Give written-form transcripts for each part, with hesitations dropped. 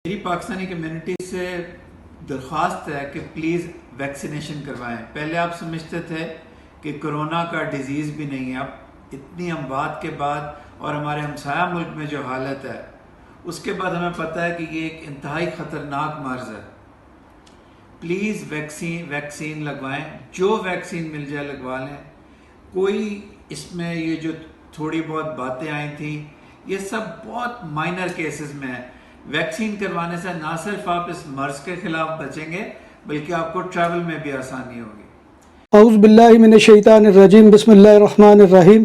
میری پاکستانی کمیونٹی سے درخواست ہے کہ پلیز ویکسینیشن کروائیں۔ پہلے آپ سمجھتے تھے کہ کرونا کا ڈیزیز بھی نہیں ہے، اب اتنی اموات کے بعد اور ہمارے ہمسایہ ملک میں جو حالت ہے اس کے بعد ہمیں پتہ ہے کہ یہ ایک انتہائی خطرناک مرض ہے۔ پلیز ویکسین لگوائیں، جو ویکسین مل جائے لگوا لیں۔ کوئی اس میں یہ جو تھوڑی بہت باتیں آئی تھیں یہ سب بہت مائنر کیسز میں ہیں۔ ویکسین کروانے سے نہ صرف آپ اس مرض کے خلاف بچیں گے بلکہ آپ کو ٹریول میں بھی آسانی ہوگی۔ اعوذ باللہ من الشیطان الرجیم، بسم اللہ الرحمن الرحیم۔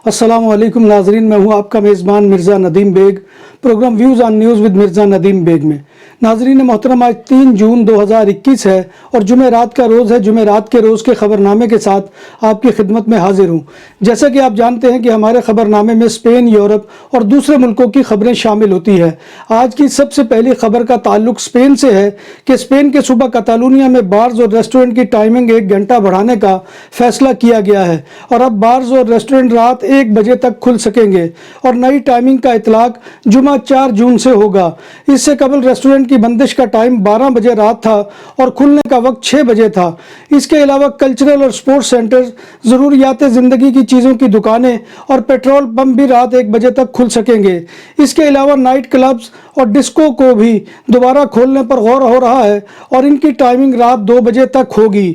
السلام علیکم ناظرین، میں ہوں آپ کا میزبان Mirza Nadeem Baig, programme views on news with Mirza Nadeem Baig میں۔ ناظرین محترم، آج 3 جون 2021 ہے اور جمعرات کا روز ہے۔ جمعرات کے روز کے خبرنامے کے ساتھ آپ کی خدمت میں حاضر ہوں۔ جیسا کہ آپ جانتے ہیں کہ ہمارے خبرنامے میں اسپین، یورپ اور دوسرے ملکوں کی خبریں شامل ہوتی ہیں۔ آج کی سب سے پہلی خبر کا تعلق اسپین سے ہے کہ اسپین کے صوبہ کاتالونیا میں بارز اور ریسٹورنٹ کی ٹائمنگ 1 گھنٹہ بڑھانے کا فیصلہ کیا گیا ہے اور اب بارز اور ریسٹورنٹ رات 1 بجے تک کھل سکیں گے اور نئی ٹائمنگ کا اطلاق جمعہ 4 جون سے ہوگا۔ اس سے قبل ریسٹورنٹ کی بندش کا ٹائم 12 بجے رات تھا اور کھلنے کا وقت 6 بجے تھا۔ اس کے علاوہ کلچرل اور سپورٹس سینٹرز، ضروریات زندگی کی چیزوں کی دکانیں اور پیٹرول پمپ بھی رات 1 بجے تک کھل سکیں گے۔ اس کے علاوہ نائٹ کلبز اور ڈسکو کو بھی دوبارہ کھولنے پر غور ہو رہا ہے اور ان کی ٹائمنگ رات 2 بجے تک ہوگی۔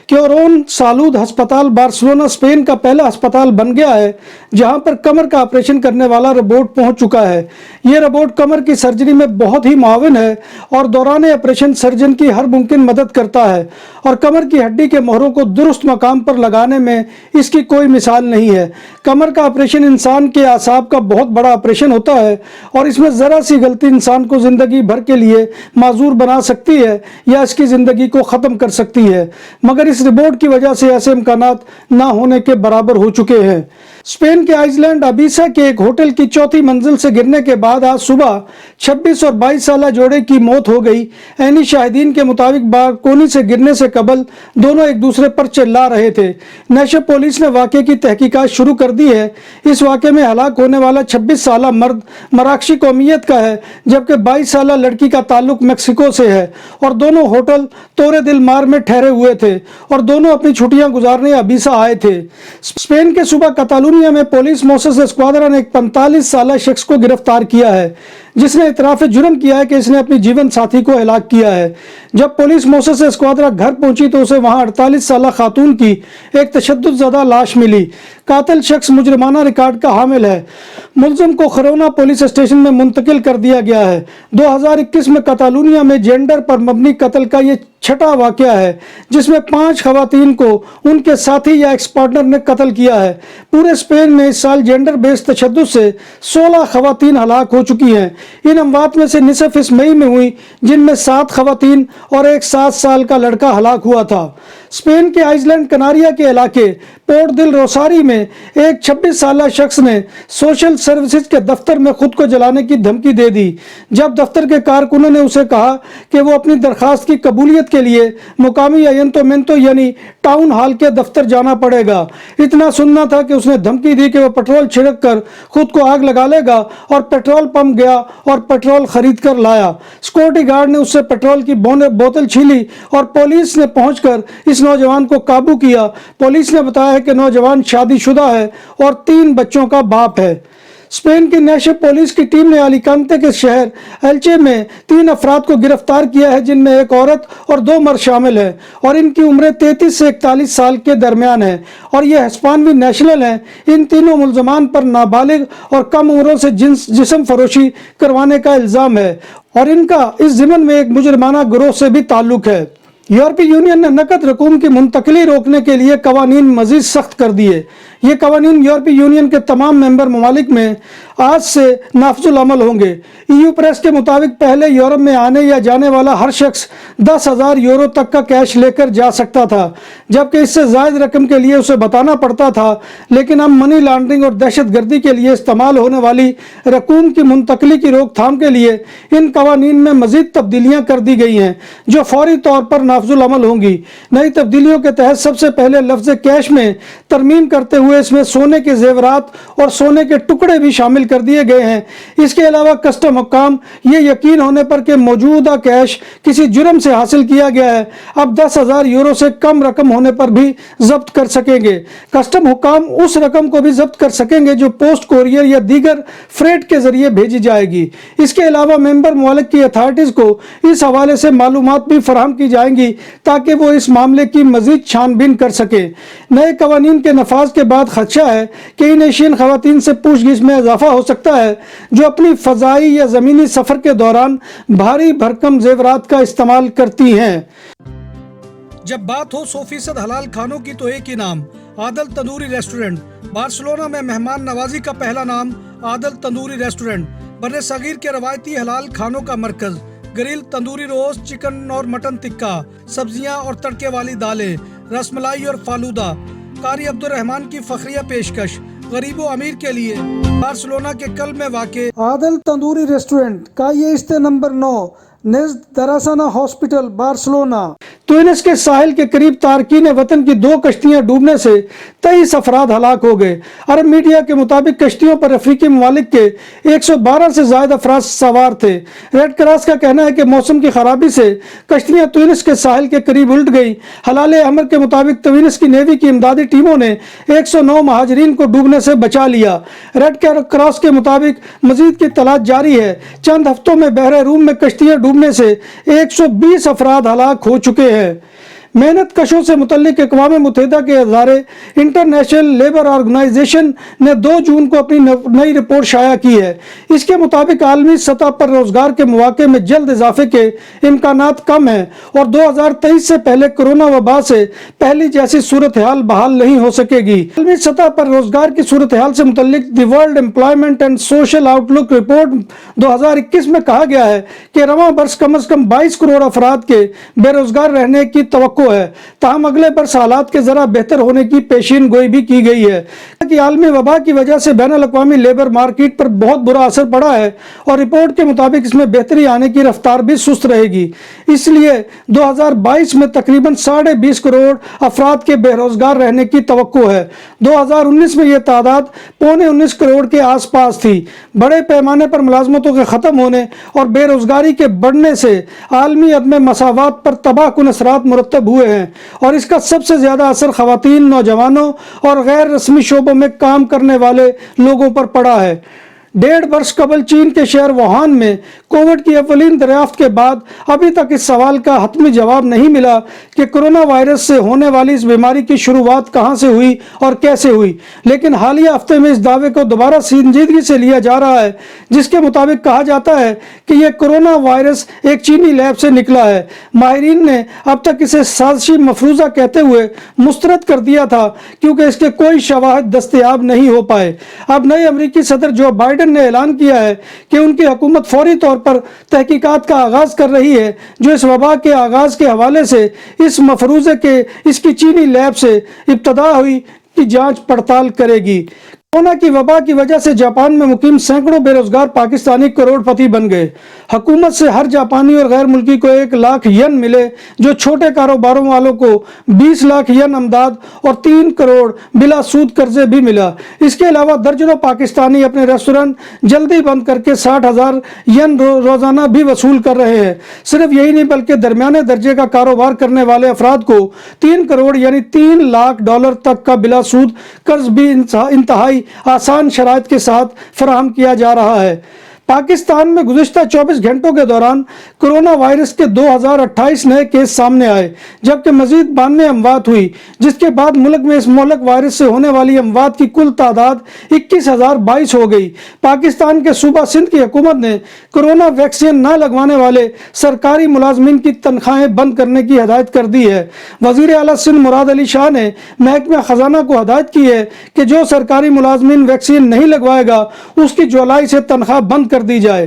کیورون سالود ہسپتال بارسلونا اسپین کا پہلا ہسپتال بن گیا ہے جہاں پر کمر کا آپریشن کرنے والا روبوٹ پہنچ چکا ہے۔ یہ روبوٹ کمر کی سرجری میں بہت ہی معاون ہے اور دوران آپریشن سرجن کی ہر ممکن مدد کرتا ہے اور کمر کی ہڈی کے مہروں کو درست مقام پر لگانے میں اس کی کوئی مثال نہیں ہے۔ کمر کا آپریشن انسان کے اعصاب کا بہت بڑا آپریشن ہوتا ہے اور اس میں ذرا سی غلطی انسان کو زندگی بھر کے لیے معذور بنا سکتی ہے یا اس کی زندگی کو ختم کر سکتی ہے، مگر اس رپورٹ کی وجہ سے ایسے امکانات نہ ہونے کے برابر ہو چکے ہیں۔ اسپین کے آئس لینڈ ابیسا کے ایک ہوٹل کی 4تھی منزل سے گرنے کے بعد آج صبح 26 اور 22 سالہ جوڑے کی موت ہو گئی۔ عینی شاہدین کے مطابق بالکونی سے گرنے سے قبل دونوں ایک دوسرے پر چلا رہے تھے۔ نیشے پولیس نے واقعے کی تحقیقات شروع کر دی ہے۔ اس واقعے میں ہلاک ہونے والا 26 سالہ مرد مراکشی قومیت کا ہے جبکہ 22 سالہ لڑکی کا تعلق میکسیکو سے ہے اور دونوں ہوٹل تورے دل مار میں ٹھہرے ہوئے تھے اور دونوں اپنی چھٹیاں گزارنے ابیسا آئے تھے۔ اسپین کے صوبہ کاتالونیا میں پولیس موسس اسکواڈرا نے ایک 45 سالہ شخص کو گرفتار کیا ہے جس نے اعتراف جرم کیا ہے کہ اس نے اپنی جیون ساتھی کو ہلاک کیا ہے۔ جب پولیس موسس اسکواڈرا گھر پہنچی تو اسے وہاں 48 سالہ خاتون کی ایک تشدد زدہ لاش ملی۔ قاتل شخص مجرمانہ ریکارڈ کا حامل ہے۔ ملزم کو خرونا پولیس اسٹیشن میں منتقل کر دیا گیا ہے۔ 2021 میں کاتالونیا میں جینڈر پر مبنی قتل کا یہ 6واں واقعہ ہے جس میں 5 خواتین کو ان کے ساتھی یا ایکس پارٹنر نے قتل کیا ہے۔ پورے اسپین میں اس سال جینڈر بیس تشدد سے 16 خواتین ہلاک ہو چکی ہیں۔ ان اموات میں سے نصف اس مئی میں ہوئی جن میں 7 خواتین اور ایک 7 سال کا لڑکا ہلاک ہوا تھا۔ اسپین کے آئس لینڈ کناریا کے علاقے پورٹ دل روساری میں ایک 26 سالہ شخص نے سوشل سروسز کے دفتر میں خود کو جلانے کی دھمکی دے دی جب دفتر کے کارکنوں نے اسے کہا کہ وہ اپنی درخواست کی قبولیت کے لیے مقامی ایجنٹومنٹو یعنی ٹاؤن ہال کے دفتر جانا پڑے گا۔ اتنا سننا تھا کہ اس نے دھمکی دی کہ وہ پیٹرول چھڑک کر خود کو آگ لگا لے گا اور پیٹرول پمپ گیا اور پیٹرول خرید کر لایا۔ سیکورٹی گارڈ نے اس سے پیٹرول کی بوتل چھیلی اور پولیس نے پہنچ کر اس نوجوان کو قابو کیا۔ پولیس نے بتایا ہے کہ نوجوان شادی شدہ ہے اور 3 بچوں کا باپ ہے۔ اسپین کی نیشے پولیس کی ٹیم نے الیکانتے کے شہر ایلچے میں 3 افراد کو گرفتار کیا ہے جن میں ایک عورت اور 2 مرد شامل ہیں اور ان کی عمریں 33 سے 41 سال کے درمیان ہیں اور یہ ہسپانوی نیشنل ہیں۔ ان تینوں ملزمان پر نابالغ اور کم عمروں سے جسم فروشی کروانے کا الزام ہے اور ان کا اس ضمن میں ایک مجرمانہ گروہ سے بھی تعلق ہے۔ یورپی یونین نے نقد رقوم کی منتقلی روکنے کے لیے قوانین مزید سخت کر دیے۔ یہ قوانین یورپی یونین کے تمام ممبر ممالک میں آج سے نافذ العمل ہوں گے۔ EU پریس کے مطابق پہلے یورپ میں آنے یا جانے والا ہر شخص 10,000 یورو تک کا کیش لے کر جا سکتا تھا جبکہ اس سے زائد رقم کے لیے اسے بتانا پڑتا تھا، لیکن اب منی لانڈرنگ اور دہشت گردی کے لیے استعمال ہونے والی رقوم کی منتقلی کی روک تھام کے لیے ان قوانین میں مزید تبدیلیاں کر دی گئی ہیں جو فوری طور پر نافذ العمل ہوں گی۔ نئی تبدیلیوں کے تحت سب سے پہلے لفظ کیش میں ترمیم کرتے ہوئے ہوئے اس میں سونے کے زیورات اور سونے کے ٹکڑے بھی شامل کر دیے گئے ہیں۔ اس کے علاوہ کسٹم حکام یہ یقین ہونے پر کہ موجودہ کیش کسی جرم سے حاصل کیا گیا ہے اب 10,000 یورو سے کم رقم ہونے پر بھی ضبط کر سکیں گے۔ کسٹم حکام اس رقم کو بھی ضبط کر سکیں گے جو پوسٹ کوریئر یا دیگر فریٹ کے ذریعے بھیجی جائے گی۔ اس کے علاوہ ممبر ممالک کی اتھارٹیز کو اس حوالے سے معلومات بھی فراہم کی جائیں گی تاکہ وہ اس معاملے کی مزید چھان بین کر سکیں۔ نئے قوانین کے نفاذ کے بعد خدشہ ہے کہ ان ایشین خواتین سے پوچھ گچھ میں اضافہ ہو سکتا ہے جو اپنی فضائی یا زمینی سفر کے دوران بھاری بھرکم زیورات کا استعمال کرتی ہیں۔ جب بات ہو 100% حلال کھانوں کی تو ایک ہی نام، عادل تندوری ریسٹورنٹ۔ بارسلونا میں مہمان نوازی کا پہلا نام عادل تندوری ریسٹورنٹ، بر صغیر کے روایتی حلال کھانوں کا مرکز۔ گریل تندوری روسٹ، چکن اور مٹن ٹکا، سبزیاں اور تڑکے والی دالیں، رس ملائی اور فالودہ۔ قاری عبدالرحمان کی فخریہ پیشکش غریب و امیر کے لیے۔ بارسلونا کے قلب میں واقع عادل تندوری ریسٹورنٹ کا یہ استے نمبر 9 نزد دراسانہ ہاسپٹل بارسلونا۔ تونس کے ساحل کے قریب تارکین وطن کی 2 کشتیاں ڈوبنے سے 23 افراد ہلاک ہو گئے۔ عرب میڈیا کے مطابق کشتیوں پر افریقی ممالک کے 112 سے زائد افراد سوار تھے۔ ریڈ کراس کا کہنا ہے کہ موسم کی خرابی سے کشتیاں تونس کے ساحل کے قریب الٹ گئی۔ ہلال احمر کے مطابق تونس کی نیوی کی امدادی ٹیموں نے 109 مہاجرین کو ڈوبنے سے بچا لیا۔ ریڈ کراس کے مطابق مزید کی تلاش جاری ہے۔ چند ہفتوں میں بحر روم میں کشتیاں ڈوبنے سے 120 افراد ہلاک ہو چکے ہیں۔ محنت کشوں سے متعلق اقوام متحدہ کے ادارے انٹرنیشنل لیبر آرگنائزیشن نے 2 جون کو اپنی نئی رپورٹ شائع کی ہے۔ اس کے مطابق عالمی سطح پر روزگار کے مواقع میں جلد اضافے کے امکانات کم ہیں اور 2023 سے پہلے کرونا وبا سے پہلی جیسی صورتحال بحال نہیں ہو سکے گی۔ عالمی سطح پر روزگار کی صورتحال سے متعلق the world employment and social outlook report 2021 میں کہا گیا ہے کہ رواں برس کم از کم 22 کروڑ افراد کے بے روزگار رہنے کی توقع ہے، تاہم اگلے برس حالات کے ذرا بہتر ہونے کی پیشین گوئی بھی کی گئی ہے کہ عالمی وبا کی وجہ سے بین الاقوامی لیبر مارکیٹ پر بہت برا اثر پڑا ہے اور رپورٹ کے مطابق اس میں بہتری آنے کی رفتار بھی سست رہے گی۔ اس لیے 2022 میں تقریباً 20.5 کروڑ افراد کے بے روزگار رہنے کی توقع ہے۔ 2019 میں یہ تعداد 19.25 کروڑ کے آس پاس تھی۔ بڑے پیمانے پر ملازمتوں کے ختم ہونے اور بے روزگاری کے بڑھنے سے عالمی عدم مساوات پر تباہ کن اثرات مرتب ہوئے ہیں اور اس کا سب سے زیادہ اثر خواتین، نوجوانوں اور غیر رسمی شعبوں میں کام کرنے والے لوگوں پر پڑا ہے۔ 1.5 برس قبل چین کے شہر ووہان میں کووڈ کی اولین دریافت کے بعد ابھی تک اس سوال کا حتمی جواب نہیں ملا کہ کرونا وائرس سے ہونے والی اس بیماری کی شروعات کہاں سے ہوئی اور کیسے ہوئی، لیکن حالیہ ہفتے میں اس دعوے کو دوبارہ سنجیدگی سے لیا جا رہا ہے، جس کے مطابق کہا جاتا ہے کہ یہ کرونا وائرس ایک چینی لیب سے نکلا ہے۔ ماہرین نے اب تک اسے سازشی مفروضہ کہتے ہوئے مسترد کر دیا تھا کیونکہ اس کے کوئی شواہد دستیاب نہیں ہو پائے۔ اب نئے امریکی صدر جو بائیڈن نے اعلان کیا ہے کہ ان کی حکومت فوری طور پر تحقیقات کا آغاز کر رہی ہے جو اس وبا کے آغاز کے حوالے سے اس مفروضے کے اس کی چینی لیب سے ابتدا ہوئی کی جانچ پڑتال کرے گی۔ کورونا کی وبا کی وجہ سے جاپان میں مقیم سینکڑوں بے روزگار پاکستانی کروڑ پتی بن گئے۔ حکومت سے ہر جاپانی اور غیر ملکی کو 1 لاکھ ین ملے جو چھوٹے کاروباروں والوں کو 20 لاکھ ین امداد اور 3 کروڑ بلا سود قرضے بھی ملا۔ اس کے علاوہ درجنوں پاکستانی اپنے ریسٹورنٹ جلدی بند کر کے 60,000 ین روزانہ بھی وصول کر رہے ہیں۔ صرف یہی نہیں بلکہ درمیانے درجے کا کاروبار کرنے والے افراد کو 3 کروڑ یعنی $3 لاکھ تک کا بلا سود قرض بھی انتہائی آسان شرائط کے ساتھ فراہم کیا جا رہا ہے۔ پاکستان میں گزشتہ 24 گھنٹوں کے دوران کرونا وائرس کے 2028 نئے کیس سامنے آئے جبکہ مزید 92 اموات ہوئی، جس کے بعد ملک میں اس مہلک وائرس سے ہونے والی اموات کی کل تعداد 21,022 ہو گئی۔ پاکستان کے صوبہ سندھ کی حکومت نے کرونا ویکسین نہ لگوانے والے سرکاری ملازمین کی تنخواہیں بند کرنے کی ہدایت کر دی ہے۔ وزیر اعلیٰ سندھ مراد علی شاہ نے محکمہ خزانہ کو ہدایت کی ہے کہ جو سرکاری ملازمین ویکسین نہیں لگوائے گا اس کی جولائی سے تنخواہ بند کر دی جائے۔